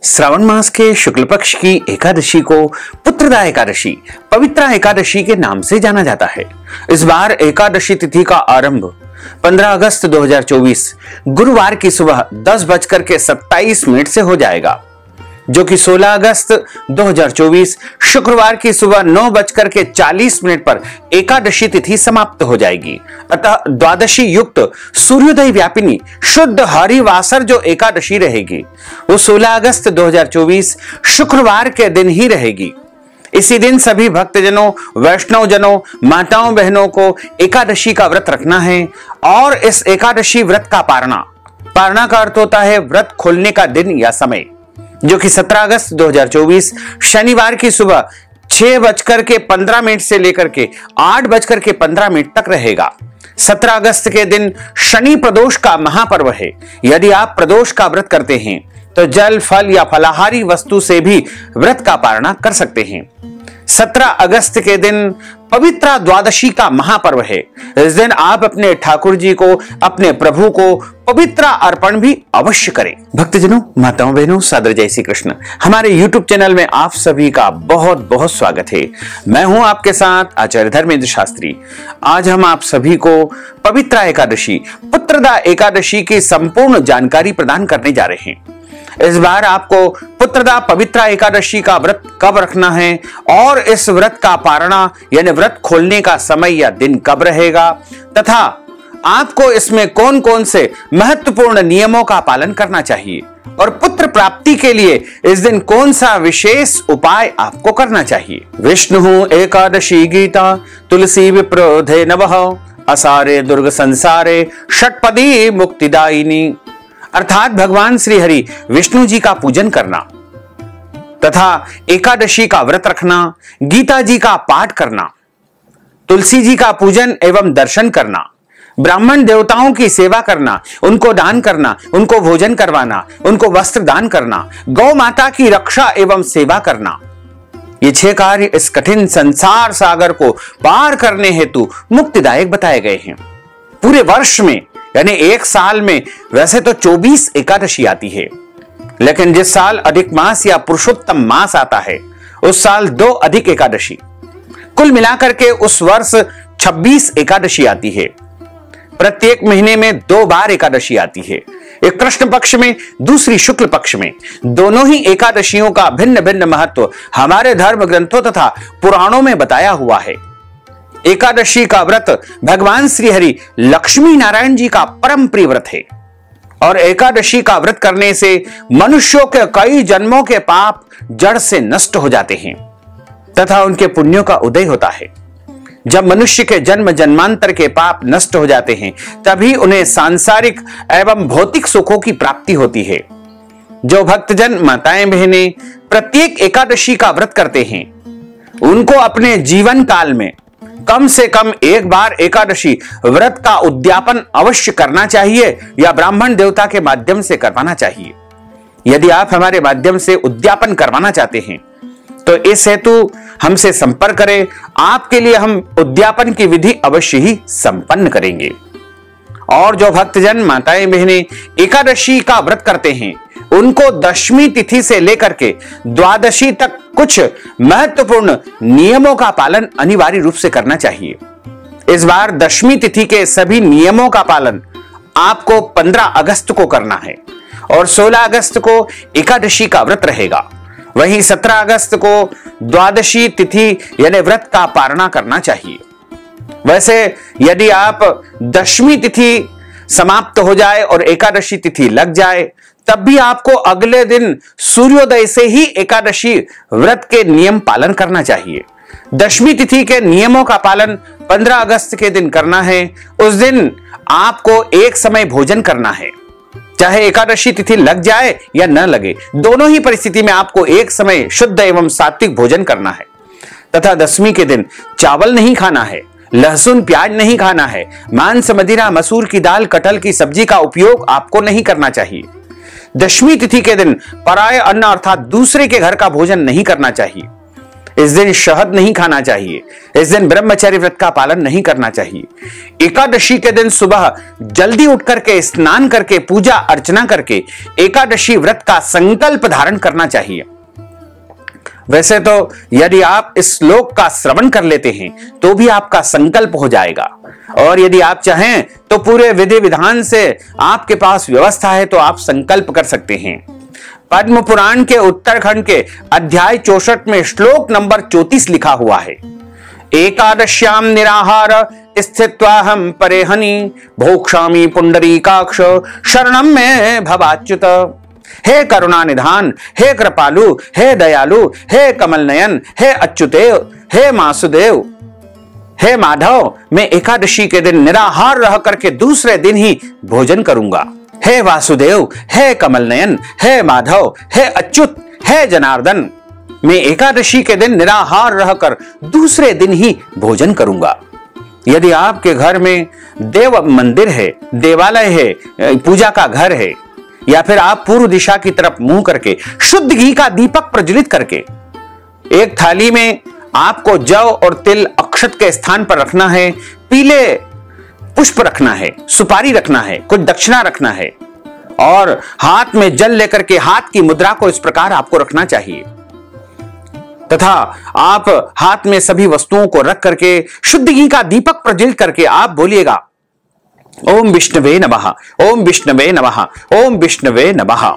श्रावण मास के शुक्ल पक्ष की एकादशी को पुत्रदा एकादशी, पवित्रा एकादशी के नाम से जाना जाता है। इस बार एकादशी तिथि का आरंभ 15 अगस्त 2024 गुरुवार की सुबह 10:27 से हो जाएगा, जो कि 16 अगस्त 2024 शुक्रवार की सुबह 9:40 पर एकादशी तिथि समाप्त हो जाएगी। अतः द्वादशी युक्त सूर्योदय व्यापिनी शुद्ध हरिवासर जो एकादशी रहेगी वो 16 अगस्त 2024 शुक्रवार के दिन ही रहेगी। इसी दिन सभी भक्तजनों, वैष्णव जनों, माताओं बहनों को एकादशी का व्रत रखना है और इस एकादशी व्रत का पारणा का अर्थ होता है व्रत खोलने का दिन या समय, जो कि 17 अगस्त 2024 शनिवार की सुबह 6:15 से लेकर के 8:15 तक रहेगा। 17 अगस्त के दिन शनि प्रदोष का महापर्व है। यदि आप प्रदोष का व्रत करते हैं तो जल, फल या फलाहारी वस्तु से भी व्रत का पारणा कर सकते हैं। 17 अगस्त के दिन पवित्रा द्वादशी का महापर्व है। इस दिन आप अपने ठाकुर जी को, अपने प्रभु को पवित्रा अर्पण भी अवश्य करें। भक्तजनों, माताओं बहनों, सादर जय श्री कृष्ण। हमारे YouTube चैनल में आप सभी का बहुत बहुत स्वागत है। मैं हूं आपके साथ आचार्य धर्मेंद्र शास्त्री। आज हम आप सभी को पवित्रा एकादशी, पुत्रदा एकादशी की संपूर्ण जानकारी प्रदान करने जा रहे हैं। इस बार आपको पुत्रदा पवित्रा एकादशी का व्रत कब रखना है और इस व्रत का पारणा यानी व्रत खोलने का समय या दिन कब रहेगा, तथा आपको इसमें कौन कौन से महत्वपूर्ण नियमों का पालन करना चाहिए और पुत्र प्राप्ति के लिए इस दिन कौन सा विशेष उपाय आपको करना चाहिए। विष्णु एकादशी गीता तुलसी विप्रोधे नवः असारे दुर्ग संसारे षटपदी मुक्तिदायिनी, अर्थात भगवान श्री हरि विष्णु जी का पूजन करना तथा एकादशी का व्रत रखना, गीता जी का पाठ करना, तुलसी जी का पूजन एवं दर्शन करना, ब्राह्मण देवताओं की सेवा करना, उनको दान करना, उनको भोजन करवाना, उनको वस्त्र दान करना, गौ माता की रक्षा एवं सेवा करना, ये 6 कार्य इस कठिन संसार सागर को पार करने हेतु मुक्तिदायक बताए गए हैं। पूरे वर्ष में यानी एक साल में वैसे तो 24 एकादशी आती है, लेकिन जिस साल अधिक मास या पुरुषोत्तम मास आता है उस साल 2 अधिक एकादशी, कुल मिलाकर के उस वर्ष 26 एकादशी आती है। प्रत्येक महीने में 2 बार एकादशी आती है, एक कृष्ण पक्ष में, दूसरी शुक्ल पक्ष में। दोनों ही एकादशियों का भिन्न भिन्न महत्व हमारे धर्म ग्रंथों तथा पुराणों में बताया हुआ है। एकादशी का व्रत भगवान श्री हरि लक्ष्मी नारायण जी का परम प्रिय व्रत है और एकादशी का व्रत करने से मनुष्यों के कई जन्मों के पाप जड़ से नष्ट हो जाते हैं तथा उनके पुण्यों का उदय होता है। जब मनुष्य के जन्म जन्मांतर के पाप नष्ट हो जाते हैं तभी उन्हें सांसारिक एवं भौतिक सुखों की प्राप्ति होती है। जो भक्तजन, माताएं बहनें प्रत्येक एकादशी का व्रत करते हैं उनको अपने जीवन काल में कम से कम एक बार एकादशी व्रत का उद्यापन अवश्य करना चाहिए या ब्राह्मण देवता के माध्यम से करवाना चाहिए। यदि आप हमारे माध्यम से उद्यापन करवाना चाहते हैं तो इस हेतु हमसे संपर्क करें। आपके लिए हम उद्यापन की विधि अवश्य ही संपन्न करेंगे। और जो भक्तजन, माताएं बहनें एकादशी का व्रत करते हैं उनको दशमी तिथि से लेकर के द्वादशी तक कुछ महत्वपूर्ण नियमों का पालन अनिवार्य रूप से करना चाहिए। इस बार दशमी तिथि के सभी नियमों का पालन आपको 15 अगस्त को करना है और 16 अगस्त को एकादशी का व्रत रहेगा। वहीं 17 अगस्त को द्वादशी तिथि यानी व्रत का पारणा करना चाहिए। वैसे यदि आप दशमी तिथि समाप्त हो जाए और एकादशी तिथि लग जाए तब भी आपको अगले दिन सूर्योदय से ही एकादशी व्रत के नियम पालन करना चाहिए। दशमी तिथि के नियमों का पालन 15 अगस्त के दिन करना है। उस दिन आपको एक समय भोजन करना है, चाहे एकादशी तिथि लग जाए या न लगे, दोनों ही परिस्थिति में आपको एक समय शुद्ध एवं सात्विक भोजन करना है। तथा दशमी के दिन चावल नहीं खाना है, लहसुन प्याज नहीं खाना है, मांस, मदिरा, मसूर की दाल, कटहल की सब्जी का उपयोग आपको नहीं करना चाहिए। दशमी तिथि के दिन पराये अन्न अर्थात दूसरे के घर का भोजन नहीं करना चाहिए। इस दिन शहद नहीं खाना चाहिए, इस दिन ब्रह्मचर्य व्रत का पालन नहीं करना चाहिए। एकादशी के दिन सुबह जल्दी उठ करके स्नान करके पूजा अर्चना करके एकादशी व्रत का संकल्प धारण करना चाहिए। वैसे तो यदि आप इस श्लोक का श्रवण कर लेते हैं तो भी आपका संकल्प हो जाएगा, और यदि आप चाहें तो पूरे विधि विधान से आपके पास व्यवस्था है तो आप संकल्प कर सकते हैं। पद्म पुराण के उत्तरखंड के अध्याय 64 में श्लोक नंबर 34 लिखा हुआ है, एकादश्याम निराहार स्थित्वाहम परेहनि भोक्षामि पुंडरीकाक्ष शरणम में भवाच्युत। हे करुणा निधान, हे कृपालु, हे दयालु, हे कमल नयन, हे अच्युतेव, हे मासुदेव, हे माधव, मैं एकादशी के दिन निराहार रह करके दूसरे दिन ही भोजन करूंगा। हे वासुदेव, हे कमल नयन, हे माधव, हे अच्युत, हे जनार्दन, मैं एकादशी के दिन निराहार रहकर दूसरे दिन ही भोजन करूंगा। यदि आपके घर में देव मंदिर है, देवालय है, पूजा का घर है, या फिर आप पूर्व दिशा की तरफ मुंह करके शुद्ध घी का दीपक प्रज्वलित करके एक थाली में आपको जौ और तिल अक्षत के स्थान पर रखना है, पीले पुष्प रखना है, सुपारी रखना है, कुछ दक्षिणा रखना है, और हाथ में जल लेकर के हाथ की मुद्रा को इस प्रकार आपको रखना चाहिए, तथा आप हाथ में सभी वस्तुओं को रख करके शुद्ध घी का दीपक प्रज्वलित करके आप बोलिएगा, ओम विष्णवे नमः, ओम विष्णवे नमः, ओम विष्णवे नमः।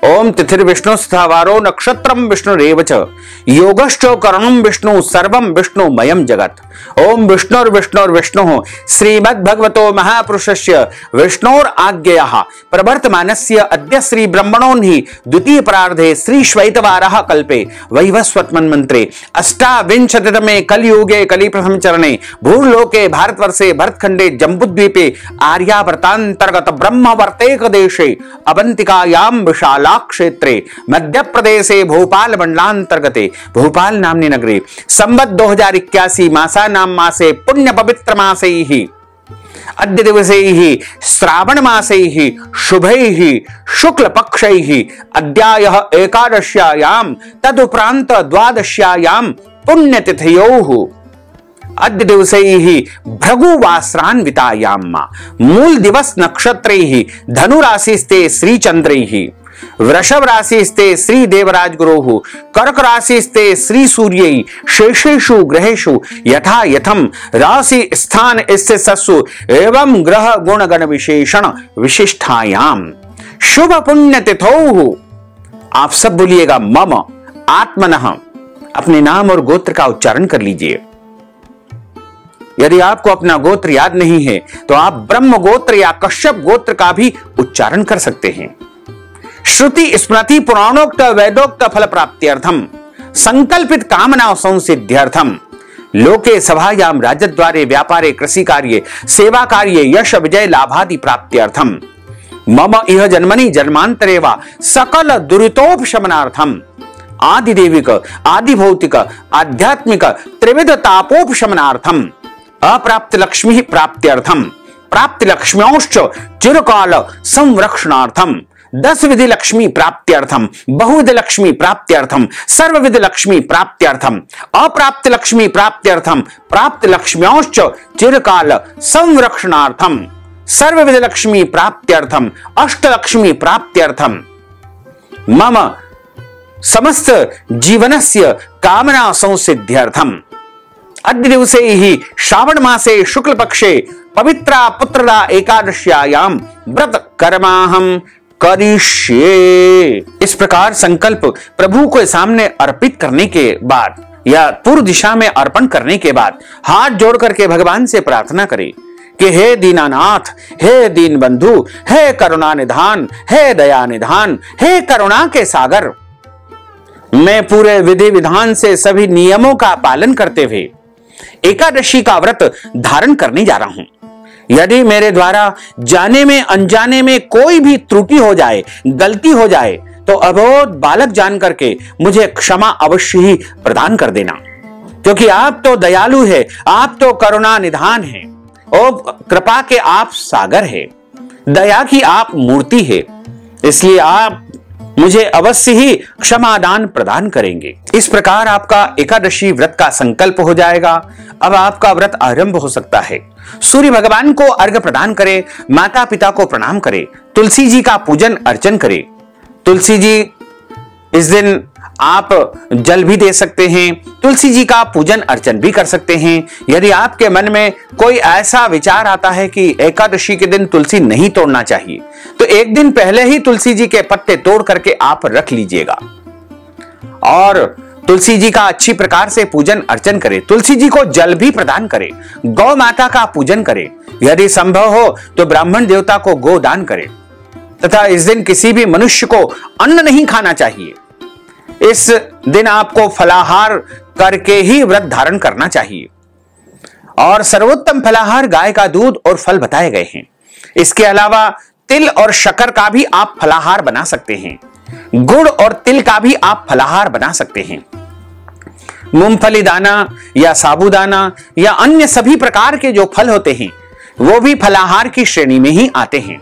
ओम तिथिर्विष्णु स्थावारो नक्षत्रम विष्णुरेव च योगश्च करणम विष्णु सर्वम विष्णुमयम जगत। ओम विष्णुर्विष्णुर्विष्णुः श्रीमद्भगवतो महापुरुषस्य विष्णोर आज्ञयाः प्रवर्तमानस्य अद्य श्री ब्रह्मणोन्हि द्वितीय प्रार्धे श्री श्वैतवारः कल्पे वैवस्वतमन्वन्त्रे अष्टाविंशतितमे कलियुगे कलिप्रथम चरणे भूर्लोके भारतवर्षे भरतखंडे जम्बूद्वीपे आर्यावर्तान्तर्गत ब्रह्मवर्तेक देशे अवंतिकायां विशाला क्षेत्रे मध्य प्रदेशे भोपाल मंडलांतर्गते भोपाल नामनी नगरे संवत् 2081 मासानां मासे पुण्य पवित्र मासैः अद्य दिवसैः श्रावण मासैः शुभैः शुक्ल पक्षैः अद्यायः एकादश्यायां तदुपरांत द्वादश्यायां पुण्यतिथयोः अद्य दिवसैः भृगुवासरान्वितायां मूल दिवस नक्षत्रैः धनु राशिस्ते श्री चंद्रैः वृषभ राशिस्ते श्री देवराज गुरोः कर्क राशिस्ते श्री सूर्यै शेषेषु ग्रहेषु यथा यथम राशि स्थान स्थितसु एवं ग्रह गुण गण विशेषण विशिष्टायाम शुभ पुण्य तिथौ। आप सब बोलिएगा मम आत्मनः, अपने नाम और गोत्र का उच्चारण कर लीजिए। यदि आपको अपना गोत्र याद नहीं है तो आप ब्रह्म गोत्र या कश्यप गोत्र का भी उच्चारण कर सकते हैं। श्रुति स्मृति पुराणोक्त वेदोक्त फल प्राप्त्यर्थम संकल्पित कामना संसिद्ध्यर्थम लोके सभायाम राजद्वारे व्यापारे कृषि कार्ये सेवा कार्ये यश विजय लाभादि प्राप्त्यर्थम मम इह जन्मनि जन्मांतरे वा सकल दुरितोपशमनार्थम आदिदेविक आदिभौतिक आध्यात्मिक त्रिविध तापोपशमनार्थम अप्राप्त लक्ष्मी प्राप्त्यर्थम प्राप्त लक्ष्म्योश्च चिरकाल संरक्षणार्थम 10 विधि लक्ष्मी प्राप्त्यर्थम बहुविध लक्ष्मी प्राप्त्यर्थम सर्वविध लक्ष्मी प्राप्त्यर्थम अप्राप्त लक्ष्मी प्राप्त्यर्थम प्राप्त लक्ष्म्योश्च चिरकाल संरक्षणार्थम सर्वविध लक्ष्मी प्राप्त्यर्थम अष्टलक्ष्मी प्राप्त्यर्थम मम समस्त जीवनस्य कामना संसिद्ध्यर्थम अद्य दिवसे श्रावण मासे शुक्ल पक्षे पवित्रा पुत्रदा एकादश्यायां व्रत कर्माहम करिष्ये। इस प्रकार संकल्प प्रभु के सामने अर्पित करने के बाद या पूर्व दिशा में अर्पण करने के बाद हाथ जोड़ करके भगवान से प्रार्थना करें कि हे दीनानाथ, हे दीन बंधु, हे करुणा निधान, हे दया निधान, हे करुणा के सागर, मैं पूरे विधि विधान से सभी नियमों का पालन करते हुए एकादशी का व्रत धारण करने जा रहा हूं। यदि मेरे द्वारा जाने में अनजाने में कोई भी त्रुटि हो जाए, गलती हो जाए, तो अबोध बालक जान करके मुझे क्षमा अवश्य ही प्रदान कर देना, क्योंकि आप तो दयालु है, आप तो करुणा निधान है और कृपा के आप सागर है, दया की आप मूर्ति है। इसलिए आप मुझे अवश्य ही क्षमादान प्रदान करेंगे। इस प्रकार आपका एकादशी व्रत का संकल्प हो जाएगा। अब आपका व्रत आरंभ हो सकता है। सूर्य भगवान को अर्घ्य प्रदान करें, माता पिता को प्रणाम करें, तुलसी जी का पूजन अर्चन करें। तुलसी जी इस दिन आप जल भी दे सकते हैं, तुलसी जी का पूजन अर्चन भी कर सकते हैं। यदि आपके मन में कोई ऐसा विचार आता है कि एकादशी के दिन तुलसी नहीं तोड़ना चाहिए, तो एक दिन पहले ही तुलसी जी के पत्ते तोड़ करके आप रख लीजिएगा और तुलसी जी का अच्छी प्रकार से पूजन अर्चन करें। तुलसी जी को जल भी प्रदान करें, गौ माता का पूजन करें, यदि संभव हो तो ब्राह्मण देवता को गोदान करें तथा इस दिन किसी भी मनुष्य को अन्न नहीं खाना चाहिए। इस दिन आपको फलाहार करके ही व्रत धारण करना चाहिए और सर्वोत्तम फलाहार गाय का दूध और फल बताए गए हैं। इसके अलावा तिल और शक्कर का भी आप फलाहार बना सकते हैं, गुड़ और तिल का भी आप फलाहार बना सकते हैं। मूंगफली दाना या साबूदाना या अन्य सभी प्रकार के जो फल होते हैं वो भी फलाहार की श्रेणी में ही आते हैं।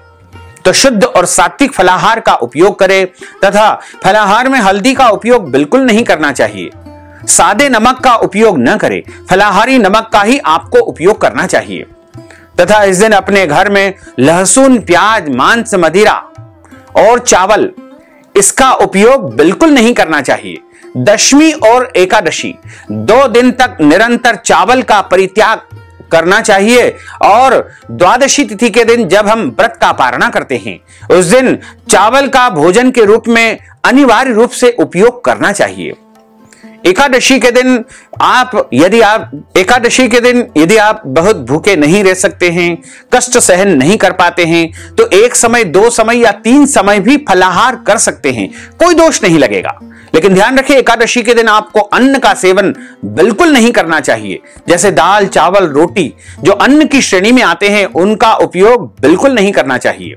तो शुद्ध और सात्विक फलाहार का उपयोग करें तथा फलाहार में हल्दी का उपयोग बिल्कुल नहीं करना चाहिए। सादे नमक का उपयोग न करें, फलाहारी नमक का ही आपको उपयोग करना चाहिए तथा इस दिन अपने घर में लहसुन, प्याज, मांस, मदिरा और चावल इसका उपयोग बिल्कुल नहीं करना चाहिए। दशमी और एकादशी 2 दिन तक निरंतर चावल का परित्याग करना चाहिए और द्वादशी तिथि के दिन जब हम व्रत का पारणा करते हैं उस दिन चावल का भोजन के रूप में अनिवार्य रूप से उपयोग करना चाहिए। एकादशी के दिन यदि आप बहुत भूखे नहीं रह सकते हैं, कष्ट सहन नहीं कर पाते हैं, तो 1 समय, 2 समय या 3 समय भी फलाहार कर सकते हैं, कोई दोष नहीं लगेगा। लेकिन ध्यान रखें, एकादशी के दिन आपको अन्न का सेवन बिल्कुल नहीं करना चाहिए। जैसे दाल, चावल, रोटी जो अन्न की श्रेणी में आते हैं उनका उपयोग बिल्कुल नहीं करना चाहिए।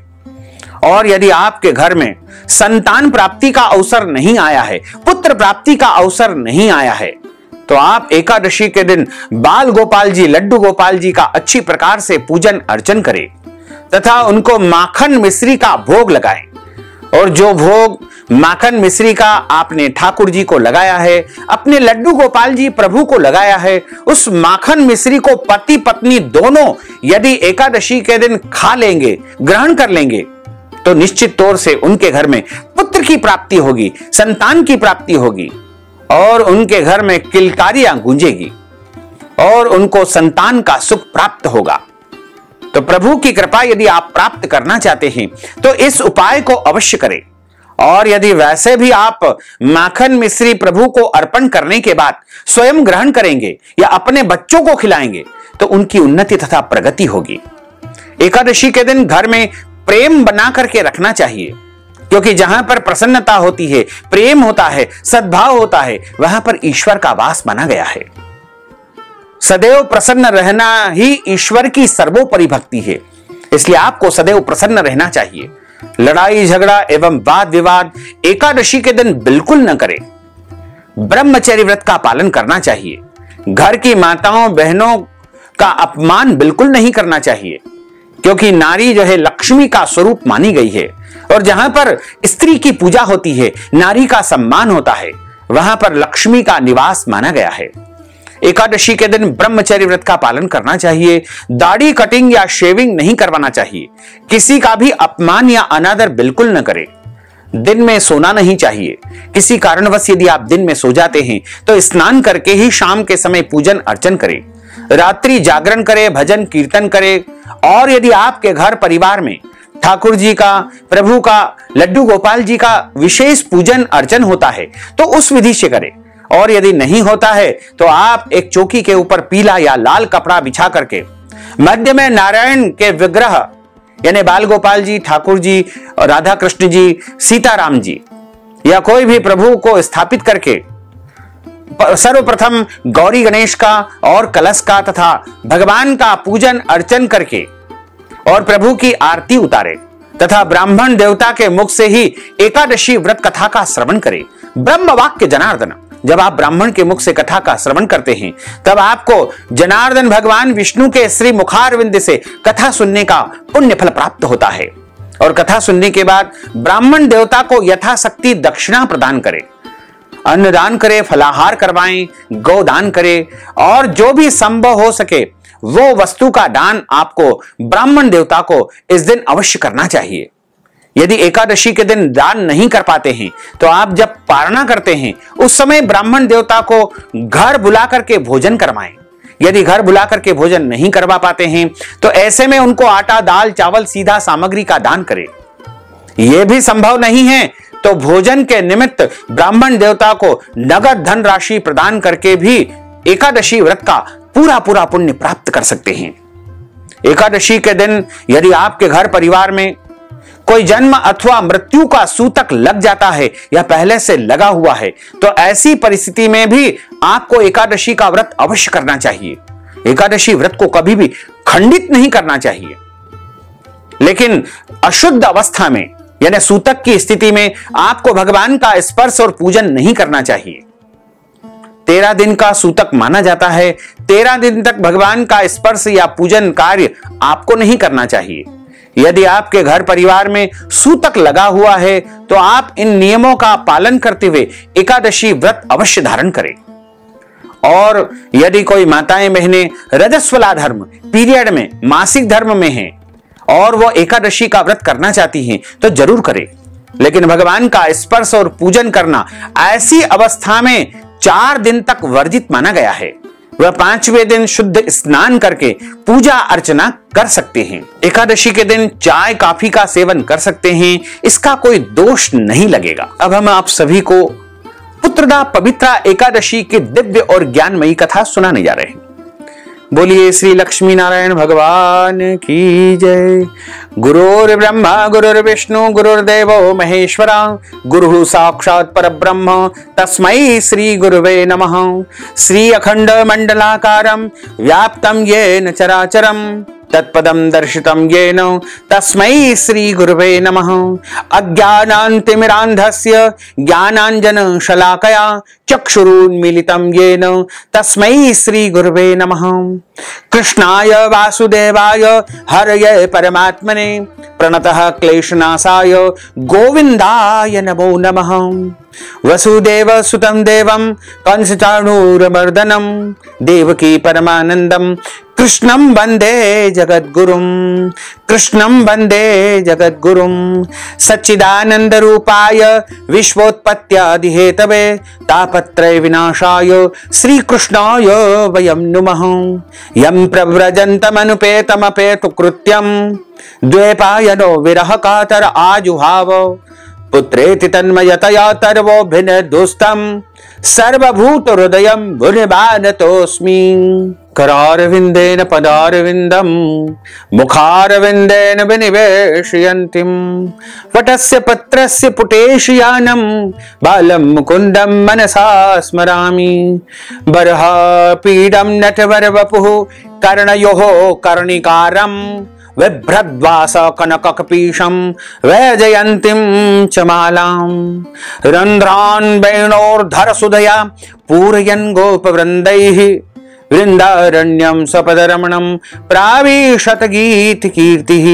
और यदि आपके घर में संतान प्राप्ति का अवसर नहीं आया है, पुत्र प्राप्ति का अवसर नहीं आया है, तो आप एकादशी के दिन बाल गोपाल जी, लड्डू गोपाल जी का अच्छी प्रकार से पूजन अर्चन करें तथा उनको माखन मिश्री का भोग लगाएं। और जो भोग माखन मिश्री का आपने ठाकुर जी को लगाया है, अपने लड्डू गोपाल जी प्रभु को लगाया है, उस माखन मिश्री को पति पत्नी दोनों यदि एकादशी के दिन खा लेंगे, ग्रहण कर लेंगे, तो निश्चित तौर से उनके घर में पुत्र की प्राप्ति होगी, संतान की प्राप्ति होगी और उनके घर में किलकारियां गूंजेगी और उनको संतान का सुख प्राप्त होगा। तो प्रभु की कृपा यदि आप प्राप्त करना चाहते हैं तो इस उपाय को अवश्य करें। और यदि वैसे भी आप माखन मिश्री प्रभु को अर्पण करने के बाद स्वयं ग्रहण करेंगे या अपने बच्चों को खिलाएंगे तो उनकी उन्नति तथा प्रगति होगी। एकादशी के दिन घर में प्रेम बना करके रखना चाहिए, क्योंकि जहां पर प्रसन्नता होती है, प्रेम होता है, सद्भाव होता है, वहां पर ईश्वर का वास माना गया है। सदैव प्रसन्न रहना ही ईश्वर की सर्वोपरि भक्ति है, इसलिए आपको सदैव प्रसन्न रहना चाहिए। लड़ाई झगड़ा एवं वाद विवाद एकादशी के दिन बिल्कुल न करें। ब्रह्मचर्य व्रत का पालन करना चाहिए। घर की माताओं बहनों का अपमान बिल्कुल नहीं करना चाहिए, क्योंकि नारी जो है लक्ष्मी का स्वरूप मानी गई है और जहां पर स्त्री की पूजा होती है, नारी का सम्मान होता है, वहां पर लक्ष्मी का निवास माना गया है। एकादशी के दिन ब्रह्मचर्य व्रत का पालन करना चाहिए। दाढ़ी कटिंग या शेविंग नहीं करवाना चाहिए। किसी का भी अपमान या अनादर बिल्कुल न करें। दिन में सोना नहीं चाहिए। किसी कारणवश यदि आप दिन में सो जाते हैं तो स्नान करके ही शाम के समय पूजन अर्चन करें। रात्रि जागरण करें, भजन कीर्तन करें। और यदि आपके घर परिवार में ठाकुर जी का, प्रभु का, लड्डू गोपाल जी का विशेष पूजन अर्चन होता है तो उस विधि से करें। और यदि नहीं होता है तो आप एक चौकी के ऊपर पीला या लाल कपड़ा बिछा करके मध्य में नारायण के विग्रह यानी बाल गोपाल जी, ठाकुर जी, राधा कृष्ण जी, सीताराम जी या कोई भी प्रभु को स्थापित करके सर्वप्रथम गौरी गणेश का और कलश का तथा भगवान का पूजन अर्चन करके और प्रभु की आरती उतारे तथा ब्राह्मण देवता के मुख से ही एकादशी व्रत कथा का श्रवण करें। ब्रह्म वाक्य जनार्दन, जब आप ब्राह्मण के मुख से कथा का श्रवण करते हैं तब आपको जनार्दन भगवान विष्णु के श्री मुखारविंद से कथा सुनने का पुण्य फल प्राप्त होता है। और कथा सुनने के बाद ब्राह्मण देवता को यथाशक्ति दक्षिणा प्रदान करें, अन्नदान करे, फलाहार करवाएं, गोदान करे और जो भी संभव हो सके वो वस्तु का दान आपको ब्राह्मण देवता को इस दिन अवश्य करना चाहिए। यदि एकादशी के दिन दान नहीं कर पाते हैं तो आप जब पारणा करते हैं उस समय ब्राह्मण देवता को घर बुला करके भोजन करवाएं। यदि घर बुला करके भोजन नहीं करवा पाते हैं तो ऐसे में उनको आटा, दाल, चावल, सीधा सामग्री का दान करें। यह भी संभव नहीं है तो भोजन के निमित्त ब्राह्मण देवता को नगद धन राशि प्रदान करके भी एकादशी व्रत का पूरा पूरा पुण्य प्राप्त कर सकते हैं। एकादशी के दिन यदि आपके घर परिवार में कोई जन्म अथवा मृत्यु का सूतक लग जाता है या पहले से लगा हुआ है तो ऐसी परिस्थिति में भी आपको एकादशी का व्रत अवश्य करना चाहिए। एकादशी व्रत को कभी भी खंडित नहीं करना चाहिए। लेकिन अशुद्ध अवस्था में यानी सूतक की स्थिति में आपको भगवान का स्पर्श और पूजन नहीं करना चाहिए। 13 दिन का सूतक माना जाता है। 13 दिन तक भगवान का स्पर्श या पूजन कार्य आपको नहीं करना चाहिए। यदि आपके घर परिवार में सूतक लगा हुआ है तो आप इन नियमों का पालन करते हुए एकादशी व्रत अवश्य धारण करें। और यदि कोई माताएं बहनें रजस्वला धर्म पीरियड में, मासिक धर्म में हैं और वो एकादशी का व्रत करना चाहती हैं तो जरूर करें। लेकिन भगवान का स्पर्श और पूजन करना ऐसी अवस्था में 4 दिन तक वर्जित माना गया है। वह 5वें दिन शुद्ध स्नान करके पूजा अर्चना कर सकते हैं। एकादशी के दिन चाय कॉफी का सेवन कर सकते हैं, इसका कोई दोष नहीं लगेगा। अब हम आप सभी को पुत्रदा पवित्रा एकादशी की दिव्य और ज्ञानमयी कथा सुनाने जा रहे हैं। बोलिए श्री लक्ष्मी नारायण भगवान की जय। गुरुर्ब्रह्मा गुरुर्विष्णु गुरुर्देवो महेश्वरा गुरु साक्षात् परब्रह्म तस्मै श्री गुरुवे नमः। श्री अखंड मंडलाकारं व्याप्तं येन चराचरं तत्पदं दर्शितं येन तस्मै श्री गुरुवे नमः। अज्ञानान्तिमिरान्धस्य ज्ञानाञ्जन शलाकया चक्षुरुन्मीलितं येन तस्मै श्री गुरुवे नमः। कृष्णाय वासुदेवाय हरये परमात्मने प्रणतः क्लेशनाशाय गोविन्दाय नमो नमः। वसुदेव सुतं देवं कंसचाणूरमर्दनं देवकी परमानन्दं कृष्णं वन्दे जगद्गुरुं। कृष्णं वन्दे जगद्गुरुं। सच्चिदानंद रूपाय विश्वोत्पत्त्यादिहेतवे तापत्रय विनाशाय श्रीकृष्णाय वयं नुमः। यं प्रव्रजन्तमनुपेतमपेतु कृत्यं द्वैपायनो विरह कातर आजुहाव पुत्रेति तन्मयतया तर्वोऽभिनिर्दुष्टं सर्वभूत हृदयं मुनिमानतोऽस्मि। करारविन्देन पदारविन्दं मुखारविन्देन विनिवेशयन्तीं वटस्य पत्रस्य पुटेशयानं बालं मुकुन्दं मनसा स्मरामि। बर्हापीडं नटवरवपुः कर्णयोः कर्णिकारं बिभ्रद्वास कनककपीशं वैजयन्तीं च मालां। रन्ध्रान् वेणोर्धरसुधया पूरयन् गोपवृन्दैः वृन्दारण्यं सपदरमणं प्राविशत गीतकीर्तिः।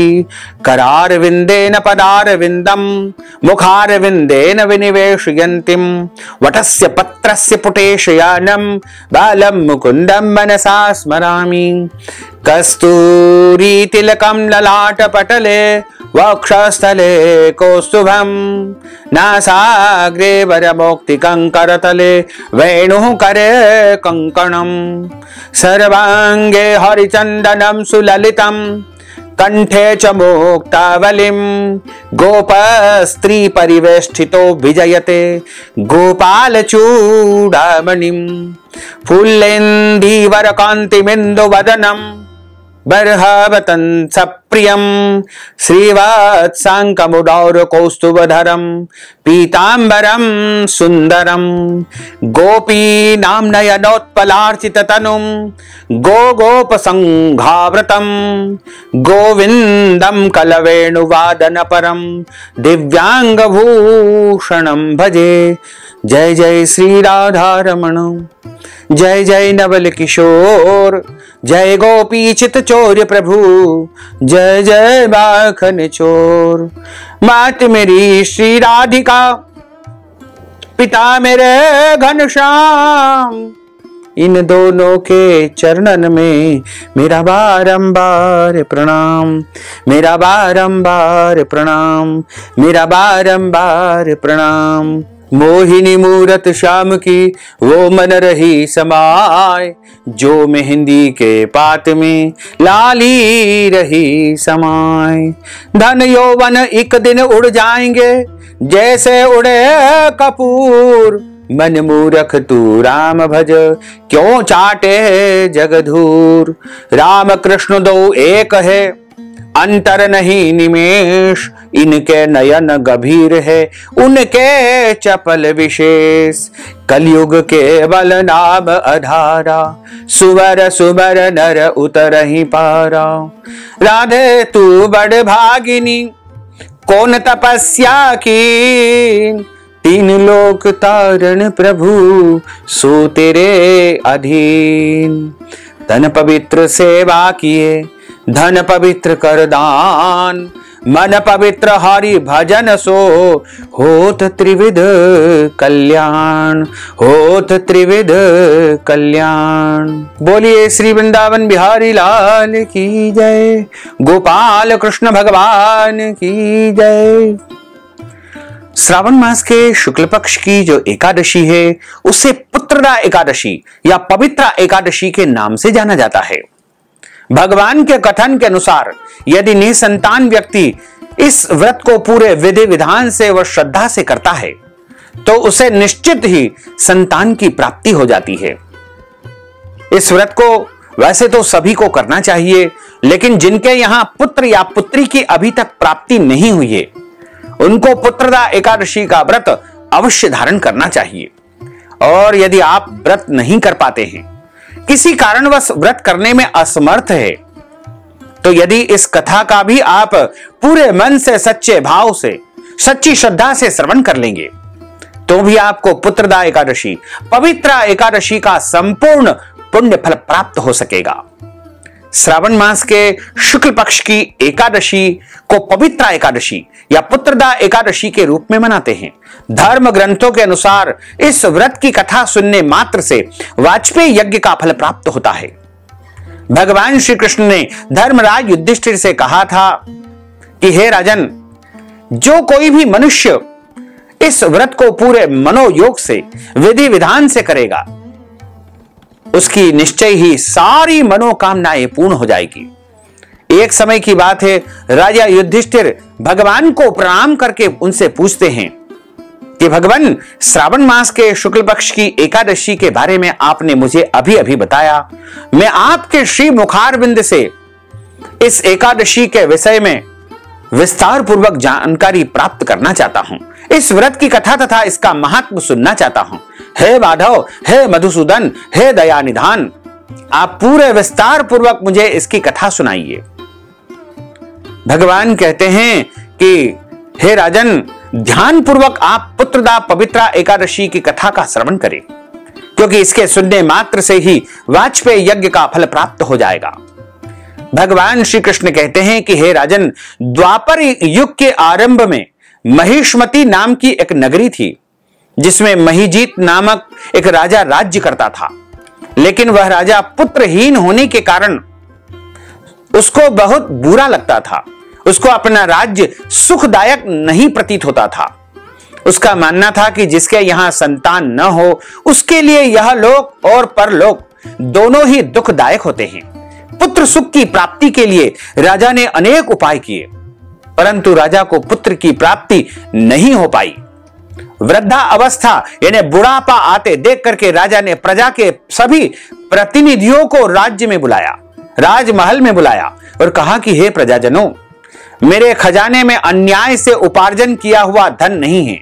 करारविन्देन पदारविन्दं मुखारविन्देन विनिवेशयन्तीं वटस्य पत्रस्य पुटेशयानं बालं मुकुन्दं मनसा स्मरामि। कस्तूरी तिलकं ललाटपटले वक्षस्थले कौस्तुभं नासाग्रे वरमौक्तिकं करतले वेणुः करे कङ्कणं। सर्वाङ्गे हरिचन्दनं सुललितं कंठे च मुक्तावलिं गोपस्त्री परिवेष्टितो विजयते गोपालचूडामणिं। फुल्लेन्दीवरकान्तिमिन्दुवदनं बर्हवतं सप्रियं श्रीवत्साङ्कमुदौरकौस्तुभधरं पीताम्बरं सुन्दरं। गोपीनां नयनोत्पलार्चिततनुं गोगोपसङ्घावृतं गोविन्दं कलवेणुवादनपरं दिव्याङ्गभूषणं भजे। जय जय श्री राधारमण, जय जय नवल किशोर, जय गोपी चित चौर्य प्रभु, जय जय जय माखन चोर। मात मेरी श्री राधिका, पिता मेरे घनश्याम, इन दोनों के चरणन में मेरा बारंबार प्रणाम, मेरा बारंबार प्रणाम, मेरा बारंबार प्रणाम। मोहिनी मूरत श्याम की वो मन रही समाय, जो मेहंदी के पात में लाली रही समाय। धन यौवन एक दिन उड़ जाएंगे, जैसे उड़े कपूर। मन मूरख तू राम भज, क्यों चाटे जगधूर। राम कृष्ण दो एक है, अंतर नहीं निमेष। इनके नयन गंभीर है, उनके चपल विशेष। कलयुग के बल नाम अधारा, सुवर सुवर नर उतरहि पारा। राधे तू बड़ भागिनी, कौन तपस्या की। तीन लोक तारण प्रभु, सो तेरे अधीन। धन पवित्र सेवा किए, धन पवित्र कर दान। मन पवित्र हरि भजन सो, होत त्रिविध कल्याण, होत त्रिविध कल्याण। बोलिए श्री वृंदावन बिहारी लाल की जय, गोपाल कृष्ण भगवान की जय। श्रावण मास के शुक्ल पक्ष की जो एकादशी है, उसे पुत्रदा एकादशी या पवित्रा एकादशी के नाम से जाना जाता है। भगवान के कथन के अनुसार यदि निसंतान व्यक्ति इस व्रत को पूरे विधि विधान से व श्रद्धा से करता है, तो उसे निश्चित ही संतान की प्राप्ति हो जाती है। इस व्रत को वैसे तो सभी को करना चाहिए, लेकिन जिनके यहां पुत्र या पुत्री की अभी तक प्राप्ति नहीं हुई है, उनको पुत्रदा एकादशी का व्रत अवश्य धारण करना चाहिए। और यदि आप व्रत नहीं कर पाते हैं, किसी कारणवश व्रत करने में असमर्थ है, तो यदि इस कथा का भी आप पूरे मन से, सच्चे भाव से, सच्ची श्रद्धा से श्रवण कर लेंगे, तो भी आपको पुत्रदा एकादशी, पवित्रा एकादशी का संपूर्ण पुण्य फल प्राप्त हो सकेगा। श्रावण मास के शुक्ल पक्ष की एकादशी को पवित्रा एकादशी या पुत्रदा एकादशी के रूप में मनाते हैं। धर्म ग्रंथों के अनुसार इस व्रत की कथा सुनने मात्र से वाजपेयी यज्ञ का फल प्राप्त होता है। भगवान श्री कृष्ण ने धर्मराज युधिष्ठिर से कहा था कि हे राजन, जो कोई भी मनुष्य इस व्रत को पूरे मनोयोग से, विधि विधान से करेगा, उसकी निश्चय ही सारी मनोकामनाएं पूर्ण हो जाएगी। एक समय की बात है, राजा युधिष्ठिर भगवान को प्रणाम करके उनसे पूछते हैं कि भगवान, श्रावण मास के शुक्ल पक्ष की एकादशी के बारे में आपने मुझे अभी अभी बताया। मैं आपके श्री मुखारविंद से इस एकादशी के विषय में विस्तार पूर्वक जानकारी प्राप्त करना चाहता हूं। इस व्रत की कथा तथा इसका महात्म सुनना चाहता हूं। हे माधव, हे मधुसूदन, हे दयानिधान, आप पूरे विस्तार पूर्वक मुझे इसकी कथा सुनाइए। भगवान कहते हैं कि हे राजन, ध्यान पूर्वक आप पुत्रदा पवित्रा एकादशी की कथा का श्रवण करें, क्योंकि इसके सुनने मात्र से ही वाजपेयी यज्ञ का फल प्राप्त हो जाएगा। भगवान श्री कृष्ण कहते हैं कि हे राजन, द्वापर युग के आरंभ में महिष्मती नाम की एक नगरी थी, जिसमें महीजीत नामक एक राजा राज्य करता था। लेकिन वह राजा पुत्रहीन होने के कारण उसको बहुत बुरा लगता था। उसको अपना राज्य सुखदायक नहीं प्रतीत होता था। उसका मानना था कि जिसके यहां संतान न हो, उसके लिए यह लोक और परलोक दोनों ही दुखदायक होते हैं। पुत्र सुख की प्राप्ति के लिए राजा ने अनेक उपाय किए, परंतु राजा को पुत्र की प्राप्ति नहीं हो पाई। वृद्धा अवस्था यानी बुढ़ापा आते देख करके राजा ने प्रजा के सभी प्रतिनिधियों को राज्य में बुलाया, राजमहल में बुलाया और कहा कि हे प्रजाजनों, मेरे खजाने में अन्याय से उपार्जन किया हुआ धन नहीं है।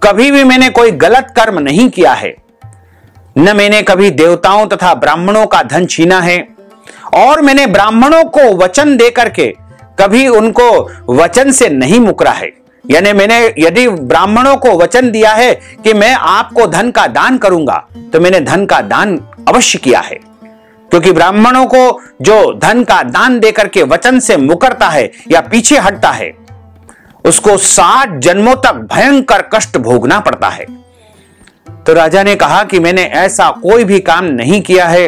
कभी भी मैंने कोई गलत कर्म नहीं किया है, न मैंने कभी देवताओं तथा ब्राह्मणों का धन छीना है, और मैंने ब्राह्मणों को वचन दे करके कभी उनको वचन से नहीं मुकरा है। यानी मैंने यदि ब्राह्मणों को वचन दिया है कि मैं आपको धन का दान करूंगा, तो मैंने धन का दान अवश्य किया है। क्योंकि ब्राह्मणों को जो धन का दान देकर के वचन से मुकरता है या पीछे हटता है, उसको 60 जन्मों तक भयंकर कष्ट भोगना पड़ता है। तो राजा ने कहा कि मैंने ऐसा कोई भी काम नहीं किया है,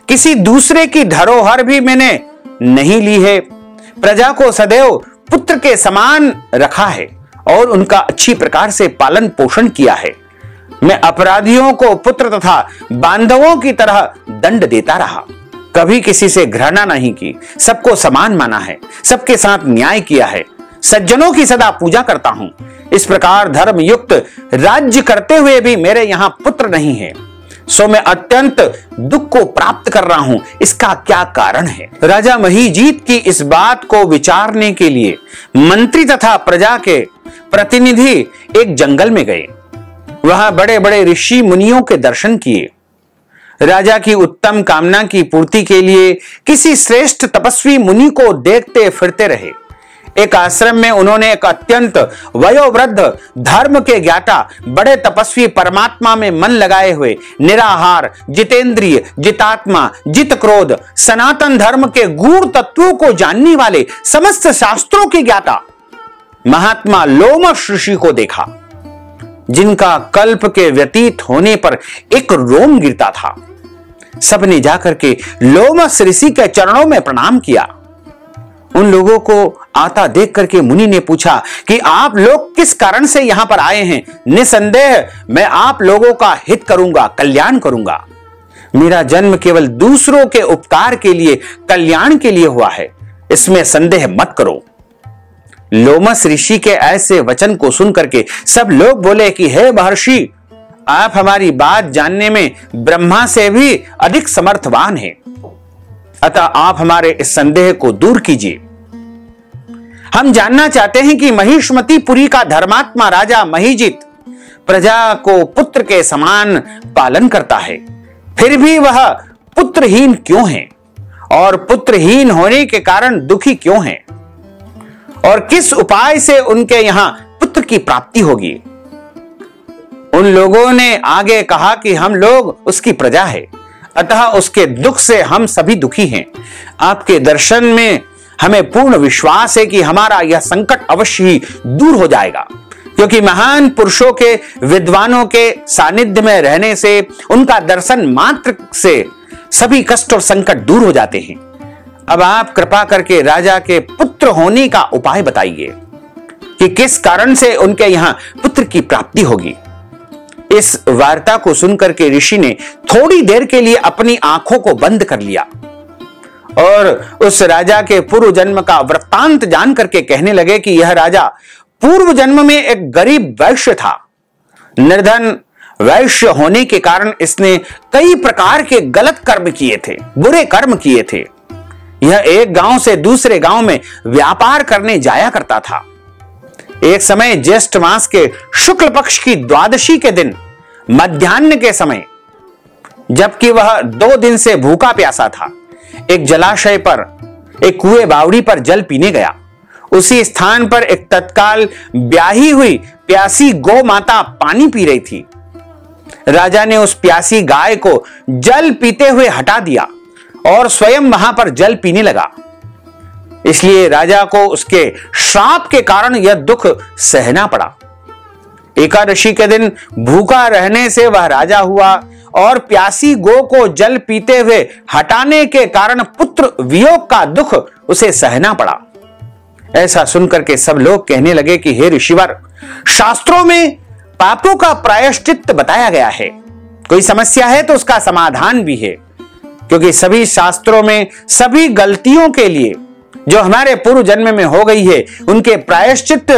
किसी दूसरे की धरोहर भी मैंने नहीं ली है, प्रजा को सदैव पुत्र के समान रखा है और उनका अच्छी प्रकार से पालन पोषण किया है। मैं अपराधियों को पुत्र तथा बांधवों की तरह दंड देता रहा, कभी किसी से घृणा नहीं की, सबको समान माना है, सबके साथ न्याय किया है, सज्जनों की सदा पूजा करता हूं। इस प्रकार धर्म युक्त राज्य करते हुए भी मेरे यहां पुत्र नहीं है, सो मैं अत्यंत दुख को प्राप्त कर रहा हूं। इसका क्या कारण है? राजा महीजीत की इस बात को विचारने के लिए मंत्री तथा प्रजा के प्रतिनिधि एक जंगल में गए। वहां बड़े बड़े ऋषि मुनियों के दर्शन किए। राजा की उत्तम कामना की पूर्ति के लिए किसी श्रेष्ठ तपस्वी मुनि को देखते फिरते रहे। एक आश्रम में उन्होंने एक अत्यंत वयोवृद्ध धर्म के ज्ञाता बड़े तपस्वी परमात्मा में मन लगाए हुए निराहार जितेंद्रिय जितात्मा जित क्रोध सनातन धर्म के गूढ़ तत्वों को जानने वाले समस्त शास्त्रों के ज्ञाता महात्मा लोमश ऋषि को देखा, जिनका कल्प के व्यतीत होने पर एक रोम गिरता था। सबने जाकर के लोमश ऋषि के चरणों में प्रणाम किया। उन लोगों को आता देख करके मुनि ने पूछा कि आप लोग किस कारण से यहां पर आए हैं? निसंदेह मैं आप लोगों का हित करूंगा, कल्याण करूंगा। मेरा जन्म केवल दूसरों के उपकार के लिए, कल्याण के लिए हुआ है, इसमें संदेह मत करो। लोमश ऋषि के ऐसे वचन को सुनकर के सब लोग बोले कि हे महर्षि, आप हमारी बात जानने में ब्रह्मा से भी अधिक समर्थवान हैं, अतः आप हमारे इस संदेह को दूर कीजिए। हम जानना चाहते हैं कि महिष्मतीपुरी का धर्मात्मा राजा महीजित प्रजा को पुत्र के समान पालन करता है, फिर भी वह पुत्रहीन क्यों है और पुत्रहीन होने के कारण दुखी क्यों है, और किस उपाय से उनके यहां पुत्र की प्राप्ति होगी। उन लोगों ने आगे कहा कि हम लोग उसकी प्रजा है, अतः उसके दुख से हम सभी दुखी हैं। आपके दर्शन में हमें पूर्ण विश्वास है कि हमारा यह संकट अवश्य ही दूर हो जाएगा, क्योंकि महान पुरुषों के विद्वानों के सानिध्य में रहने से, उनका दर्शन मात्र से सभी कष्ट और संकट दूर हो जाते हैं। अब आप कृपा करके राजा के पुत्र होने का उपाय बताइए कि किस कारण से उनके यहां पुत्र की प्राप्ति होगी। इस वार्ता को सुनकर के ऋषि ने थोड़ी देर के लिए अपनी आंखों को बंद कर लिया और उस राजा के पूर्व जन्म का वृत्तांत जान करके कहने लगे कि यह राजा पूर्व जन्म में एक गरीब वैश्य था। निर्धन वैश्य होने के कारण इसने कई प्रकार के गलत कर्म किए थे, बुरे कर्म किए थे। यह एक गांव से दूसरे गांव में व्यापार करने जाया करता था। एक समय ज्येष्ठ मास के शुक्ल पक्ष की द्वादशी के दिन मध्याह्न के समय, जबकि वह 2 दिन से भूखा प्यासा था, एक जलाशय पर, एक कुएं बावड़ी पर जल पीने गया। उसी स्थान पर एक तत्काल ब्याही हुई प्यासी गौ माता पानी पी रही थी। राजा ने उस प्यासी गाय को जल पीते हुए हटा दिया और स्वयं वहां पर जल पीने लगा। इसलिए राजा को उसके श्राप के कारण यह दुख सहना पड़ा। एकादशी के दिन भूखा रहने से वह राजा हुआ और प्यासी गो को जल पीते हुए हटाने के कारण पुत्र वियोग का दुख उसे सहना पड़ा। ऐसा सुनकर के सब लोग कहने लगे कि हे ऋषिवर, शास्त्रों में पापों का प्रायश्चित्त बताया गया है, कोई समस्या है तो उसका समाधान भी है, क्योंकि सभी शास्त्रों में सभी गलतियों के लिए जो हमारे पूर्व जन्म में हो गई है, उनके प्रायश्चित्त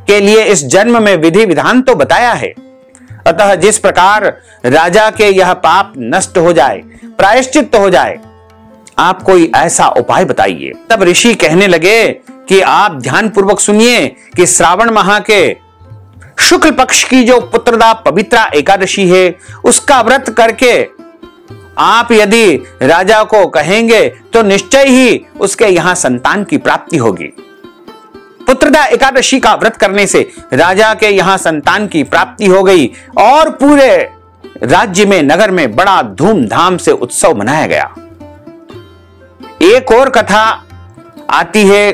के लिए इस जन्म में विधि विधान तो बताया है। अतः जिस प्रकार राजा के यह पाप नष्ट हो जाए, प्रायश्चित्त हो जाए, आप कोई ऐसा उपाय बताइए। तब ऋषि कहने लगे कि आप ध्यान पूर्वक सुनिए कि श्रावण माह के शुक्ल पक्ष की जो पुत्रदा पवित्रा एकादशी है, उसका व्रत करके आप यदि राजा को कहेंगे तो निश्चय ही उसके यहां संतान की प्राप्ति होगी। पुत्रदा एकादशी का व्रत करने से राजा के यहां संतान की प्राप्ति हो गई और पूरे राज्य में, नगर में बड़ा धूमधाम से उत्सव मनाया गया। एक और कथा आती है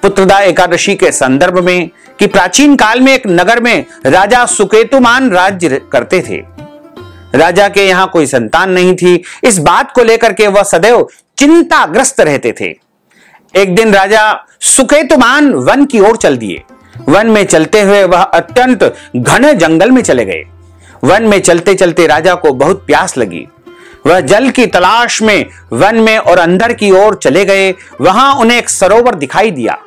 पुत्रदा एकादशी के संदर्भ में कि प्राचीन काल में एक नगर में राजा सुकेतुमान राज्य करते थे। राजा के यहां कोई संतान नहीं थी। इस बात को लेकर के वह सदैव चिंताग्रस्त रहते थे। एक दिन राजा सुकेतुमान वन की ओर चल दिए। वन में चलते हुए वह अत्यंत घने जंगल में चले गए। वन में चलते चलते राजा को बहुत प्यास लगी। वह जल की तलाश में वन में और अंदर की ओर चले गए। वहां उन्हें एक सरोवर दिखाई दिया।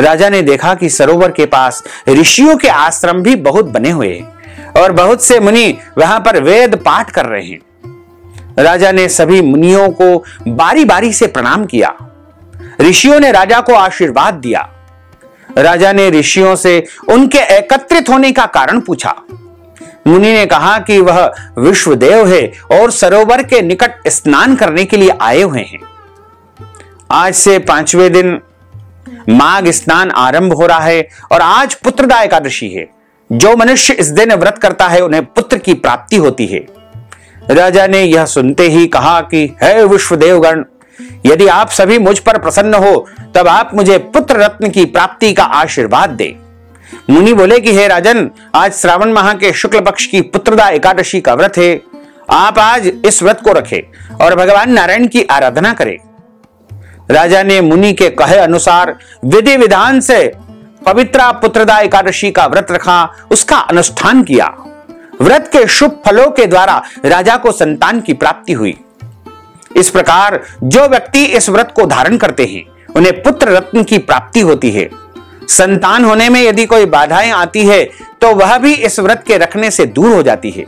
राजा ने देखा कि सरोवर के पास ऋषियों के आश्रम भी बहुत बने हुए हैं और बहुत से मुनि वहां पर वेद पाठ कर रहे हैं। राजा ने सभी मुनियों को बारी बारी से प्रणाम किया। ऋषियों ने राजा को आशीर्वाद दिया। राजा ने ऋषियों से उनके एकत्रित होने का कारण पूछा। मुनि ने कहा कि वह विश्वदेव है और सरोवर के निकट स्नान करने के लिए आए हुए हैं। आज से 5वें दिन माघ स्नान आरंभ हो रहा है और आज पुत्रदा एकादशी है। जो मनुष्य इस दिन व्रत करता है उन्हें पुत्र की प्राप्ति होती है। राजा ने यह सुनते ही कहा कि हे विश्वदेवगण, यदि आप सभी मुझ पर प्रसन्न हो तब आप मुझे पुत्र रत्न की प्राप्ति का आशीर्वाद दें। मुनि बोले कि हे राजन, आज श्रावण माह के शुक्ल पक्ष की पुत्रदा एकादशी का व्रत है। आप आज इस व्रत को रखें और भगवान नारायण की आराधना करें। राजा ने मुनि के कहे अनुसार विधि विधान से पवित्रा पुत्रदा एकादशी का व्रत रखा, उसका अनुष्ठान किया। व्रत के शुभ फलों के द्वारा राजा को संतान की प्राप्ति हुई। इस प्रकार जो व्यक्ति इस व्रत को धारण करते हैं उन्हें पुत्र रत्न की प्राप्ति होती है। संतान होने में यदि कोई बाधाएं आती है तो वह भी इस व्रत के रखने से दूर हो जाती है।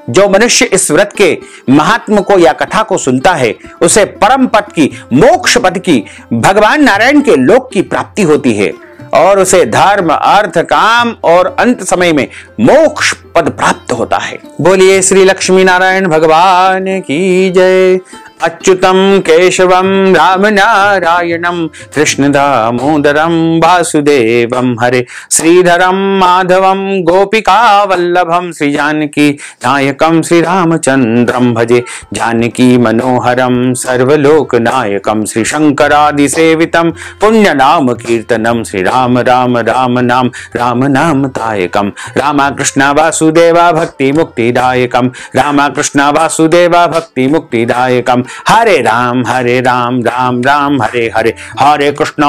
जो मनुष्य इस व्रत के महात्म को या कथा को सुनता है उसे परम पद की, मोक्ष पद की, भगवान नारायण के लोक की प्राप्ति होती है और उसे धर्म, अर्थ, काम और अंत समय में मोक्ष पद प्राप्त होता है। बोलिए श्री लक्ष्मी नारायण भगवान की जय। अच्युतम केशवम राम नारायणम कृष्ण दामोदरम वासुदेवम हरे श्रीधरम माधवम गोपिका वल्लभम श्री जानकी नायकम श्री रामचंद्रम भजे जानकी मनोहरम सर्वलोक नायकम श्री शंकरादि सेवितम पुण्य नाम कीर्तनम श्री राम राम राम नाम राम नाम तायकम रामा कृष्ण वासुदेवा भक्ति मुक्तिदायकम रामा कृष्ण वासुदेवा भक्ति मुक्तिदायकम हरे राम राम राम हरे हरे हरे कृष्ण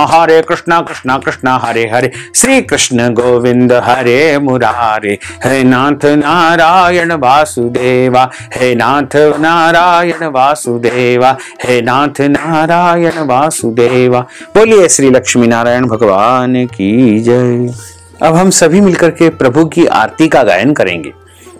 कृष्ण कृष्ण हरे हरे श्री कृष्ण गोविंद हरे मुरारे हे नाथ नारायण वासुदेवा हे नाथ नारायण वासुदेवा हे नाथ नारायण वासुदेवा। बोलिए श्री लक्ष्मी नारायण भगवान की जय। अब हम सभी मिलकर के प्रभु की आरती का गायन करेंगे।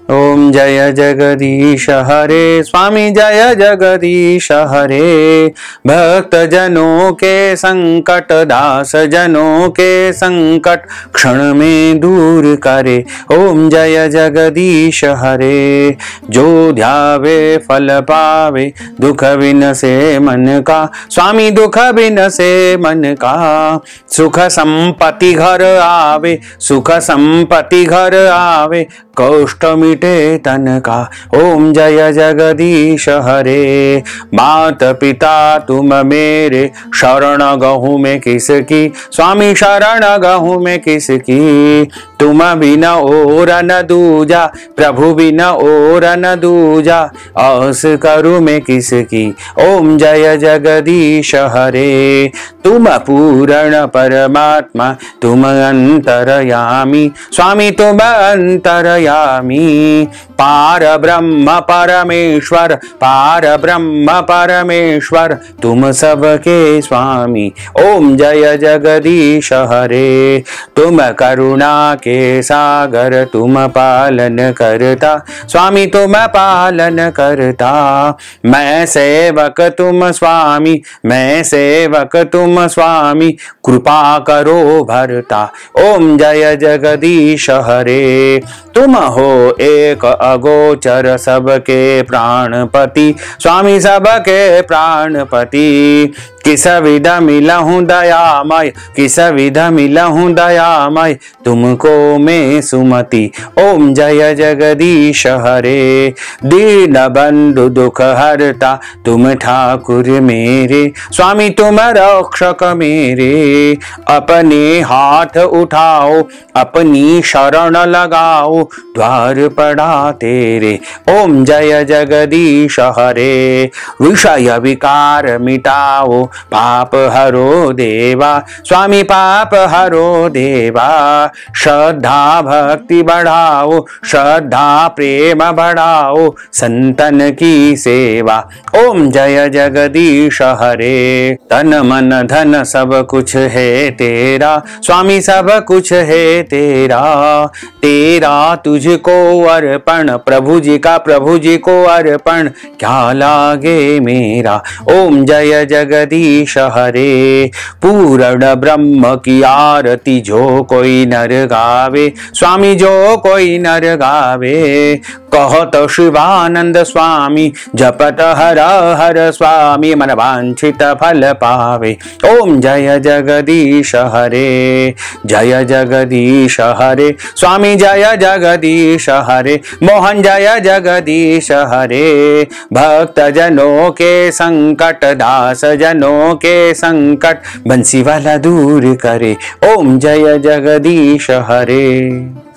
ओम जय जगदीश हरे स्वामी जय जगदीश हरे भक्त जनों के संकट दास जनों के संकट क्षण में दूर करे। ओम जय जगदीश हरे जो ध्यावे फल पावे दुख बिन से मन का स्वामी दुख बिन से मन का सुख संपत्ति घर आवे सुख संपत्ति घर आवे कष्ट मिटे तन का। ओम जय जगदीश हरे मात पिता तुम मेरे शरण गहूँ में किसकी स्वामी शरण गहूँ में किसकी तुम बिना और न दूजा प्रभु बिना और न दूजा आस करूँ मैं किसकी। ओम जय जगदीश हरे तुम पूर्ण परमात्मा तुम अंतरयामी स्वामी तुम अंतरयामी पार ब्रह्म परमेश्वर तुम सबके स्वामी। ओम जय जगदीश हरे तुम करुणा के सागर तुम पालन करता स्वामी तुम पालन करता मैं सेवक तुम स्वामी मैं सेवक तुम स्वामी कृपा करो भरता। ओम जय जगदीश हरे तुम हो एक अगोचर सबके प्राणपति स्वामी सबके प्राणपति किस विधा मिलहूँ दयामय, किस विधा मिलहूँ दयामय, तुमको मैं सुमति। ओम जय जगदीश हरे, दीन बंधु दुख हरता तुम ठाकुर मेरे, स्वामी तुम रक्षक मेरे। अपने हाथ उठाओ अपनी शरण लगाओ, द्वार पड़ा तेरे। ओम जय जगदीश हरे, विषय विकार मिटाओ, पाप हरो देवा, स्वामी पाप हरो देवा। श्रद्धा भक्ति बढ़ाओ, श्रद्धा प्रेम बढ़ाओ, संतन की सेवा। ओम जय जगदीश हरे, तन मन धन सब कुछ है तेरा, स्वामी सब कुछ है तेरा। तेरा तुझको अर्पण, प्रभु जी का प्रभु जी को अर्पण, क्या लागे मेरा। ओम जय जगदीश हरे, पूर्ण ब्रह्म की आरती जो कोई नर गावे, स्वामी जो कोई नर गावे। कहत शिवानंद स्वामी, जपत हर हर स्वामी, मन वांछित फल पावे। ओम जय जगदीश हरे, जय जगदीश हरे, स्वामी जय जगदीश हरे, मोहन जय जगदीश हरे। भक्त जनों के संकट, दास जनों के संकट, बंसी वाला दूर करे। ओम जय जगदीश हरे।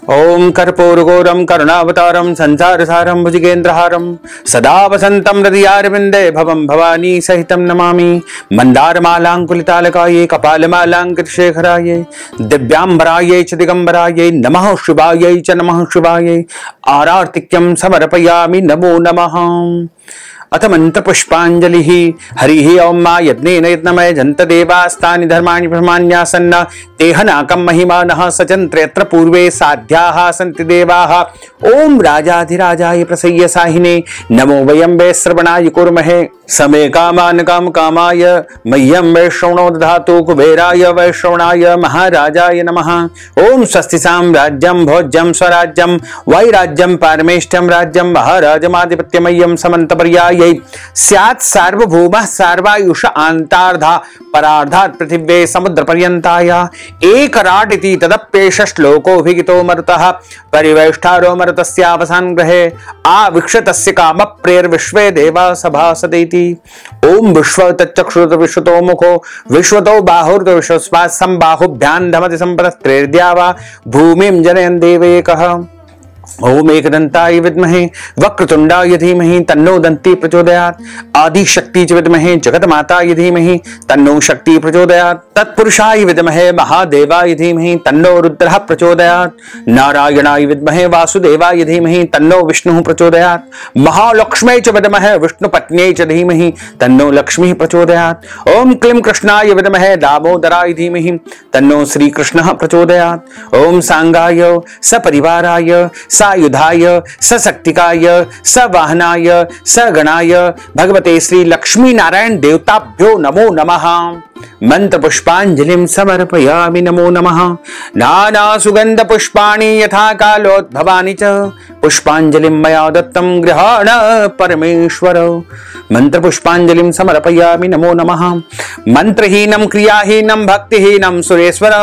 ओम कर्पूरगौरम करुणावतारम संसार सारम भुजगेन्द्रहारम, सदा वसंतम हृदयारविंदे भवम भवानी सहितम नमामि। मंदारमालांकुलितालकाये कपालमालांकितशेखराये, दिव्यांबराये च दिगंबराये, नमः शिवायै च नमः शिवायै। आरार्तिक्यं समर्पयामि, नमो नमः। अथ मंत्र पुष्पांजलि। हरि ओम मा यज्ञेन यज्ञमय जंत देवास्तानि धर्माणि ब्रह्माण्यासन्न, तेहनाकं महिमानः सचन्त्र यत्र पूर्वे साध्याः सन्ति देवाः। ओम राजाधिराजाय प्रसय्य साहिने, नमो वयं वै श्रवणाय कुर्महे। समे कामान काम कामाय, मह्यं वैश्रवणो दधातु, कुबेराय वैश्रवणाय महाराजाय नमः। ओम स्वस्ति साम्राज्यं भोज्यं स्वराज्यं, वैराज्यं पारमेष्ठ्यं राज्यं, महाराजमाधिपत्यमय्यं समन्तपर्याय स्यात् सार्वभौमः सर्वायुष आन्तार्धा, परार्धात् पृथिव्ये समुद्र पर्यन्ताय। एकराट् इति तदप्येष श्लोकोऽभिहितो मरुतः, परिवेष्टारो मरुतस्यावसान ग्रहे, आविक्षतस्य कामप्रेर्विश्वे देवा सभासदेति। ओम विश्व तच्चक्षुरुत विश्वतो मुखो, विश्वतो बाहुर्त विश्वस्मात् संबाहुभ्यां धमति संपदस्त्रेर्द्या वा, भूमिं जनयन् देवैकः। ओम एकदंताय विद्महे वक्रतुंडाय धीमहि, तन्नो दन्ती प्रचोदयात्। आदि शक्ति च विद्महे जगत माताय धीमहि, तन्नो शक्ति प्रचोदयात्। तत्पुरुषाय विद्महे महादेवाय धीमहि, तन्नो रुद्रः प्रचोदयात्। नारायणाय विद्महे वासुदेवाय धीमहि, तन्नो विष्णुः प्रचोदयात्। महालक्ष्म्यै च विद्महे विष्णुपत्न्यै च धीमहि, तन्नो लक्ष्मीः प्रचोदयात्। ओम क्लीं कृष्णाय विद्महे दामोदराय धीमहि, तन्नो श्रीकृष्णः प्रचोदयात्। ओम सांगाय सपरिवाराय सायुधाय सशक्तिकाय सवाहनाय सगणाय भगवते श्री लक्ष्मी नारायण देवताभ्यो नमो नमः। मंत्र पुष्पांजलिं समर्पयामि, नमो नमः। नाना सुगंध पुष्पाणि यथा कालोद्भवानि च, पुष्पांजलिं मया दत्तं गृहाण परमेश्वर। मंत्र पुष्पांजलिं समर्पयामि, नमो नमः। मंत्रहीनं क्रियाहीनं भक्तिहीनं सुरेश्वर,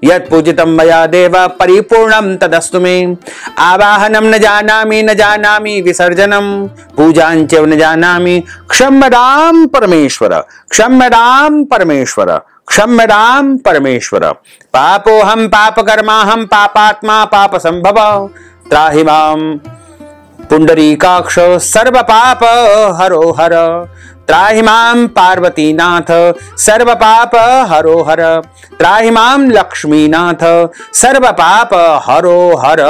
यत् पूजितं मया देव परिपूर्णं तदस्तु मे। आवाहनं न जानामि विसर्जनं, पूजां च न जानामि, क्षम्यतां परमेश्वर, क्षम्यतां परमेश्वर, क्षम्यतां परमेश्वर। पापोऽहं पापकर्माहं पापात्मा पाप संभव, त्राहि मां पुंडरीकाक्ष सर्व पाप हरो हर। त्राहि मां पार्वतीनाथ सर्व पाप हरो हर, त्राहि मां लक्ष्मीनाथ सर्व पाप हरो हर।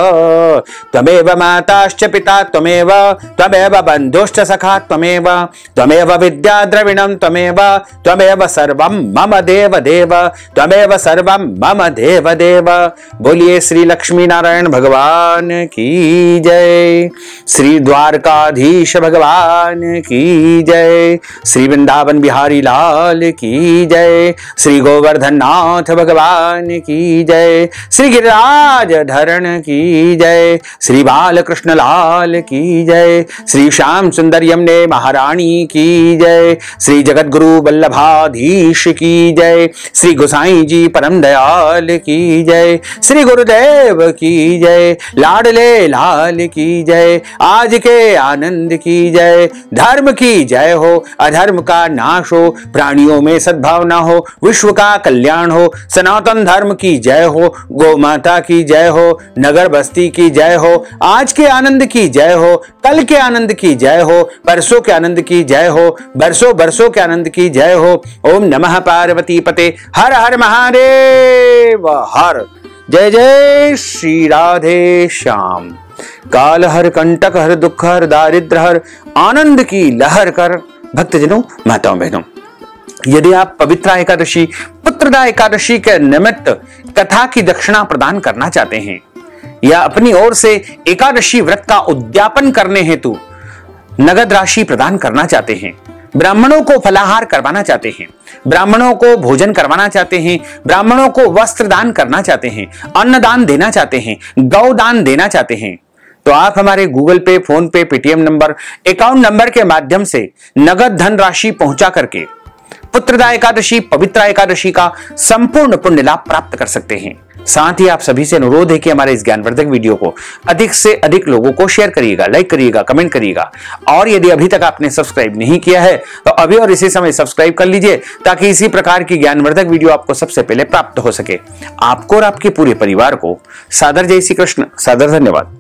त्वमेव माताश्च पिता त्वमेव, त्वमेव बन्धुश्च सखा त्वमेव, त्वमेव विद्या द्रविणं त्वमेव, त्वमेव सर्वं मम देव देव, त्वमेव सर्वं मम देव देव। बोलिए श्री लक्ष्मी नारायण भगवान की जय, श्री द्वारकाधीश भगवान की जय, श्री वृंदावन बिहारी लाल की जय, श्री गोवर्धन नाथ भगवान की जय, श्री गिरिराज धरण की जय, श्री बालकृष्ण लाल की जय, श्री श्याम सुंदर यमुने महारानी की जय, श्री जगत गुरु वल्लभाधीश की जय, श्री गोसाई जी परम दयाल की जय, श्री गुरुदेव की जय, लाडले लाल की जय, आज के आनंद की जय, धर्म की जय हो, अधर्म का नाश हो, प्राणियों में सद्भावना हो, विश्व का कल्याण हो, सनातन धर्म की जय हो, गौ माता की जय हो, नगर बस्ती की जय हो, आज के आनंद की जय हो, कल के आनंद की जय हो, परसों के आनंद की जय हो, बरसों बरसों के आनंद की जय हो। ओम नमः पार्वती पते, हर हर महादेव हर। जय जय श्री राधे श्याम। काल हर, कंटक हर, दुख हर, दारिद्र हर, आनंद की लहर कर। भक्तजनों, माताओं बहनों, यदि आप पवित्र एकादशी, पुत्रदा एकादशी के निमित्त कथा की दक्षिणा प्रदान करना चाहते हैं या अपनी ओर से एकादशी व्रत का उद्यापन करने हेतु नगद राशि प्रदान करना चाहते हैं, ब्राह्मणों को फलाहार करवाना चाहते हैं, ब्राह्मणों को भोजन करवाना चाहते हैं, ब्राह्मणों को वस्त्र दान करना चाहते हैं, अन्नदान देना चाहते हैं, गौदान देना चाहते हैं, तो आप हमारे गूगल पे, फोन पे, पेटीएम नंबर, अकाउंट नंबर के माध्यम से नगद धन राशि पहुंचा करके पुत्रदा एकादशी, पवित्र एकादशी का संपूर्ण पुण्य लाभ प्राप्त कर सकते हैं। साथ ही आप सभी से अनुरोध है कि हमारे इस ज्ञानवर्धक वीडियो को अधिक से अधिक लोगों को शेयर करिएगा, लाइक करिएगा, कमेंट करिएगा, और यदि अभी तक आपने सब्सक्राइब नहीं किया है तो अभी और इसी समय सब्सक्राइब कर लीजिए, ताकि इसी प्रकार की ज्ञानवर्धक वीडियो आपको सबसे पहले प्राप्त हो सके। आपको और आपके पूरे परिवार को सादर जय श्री कृष्ण, सादर धन्यवाद।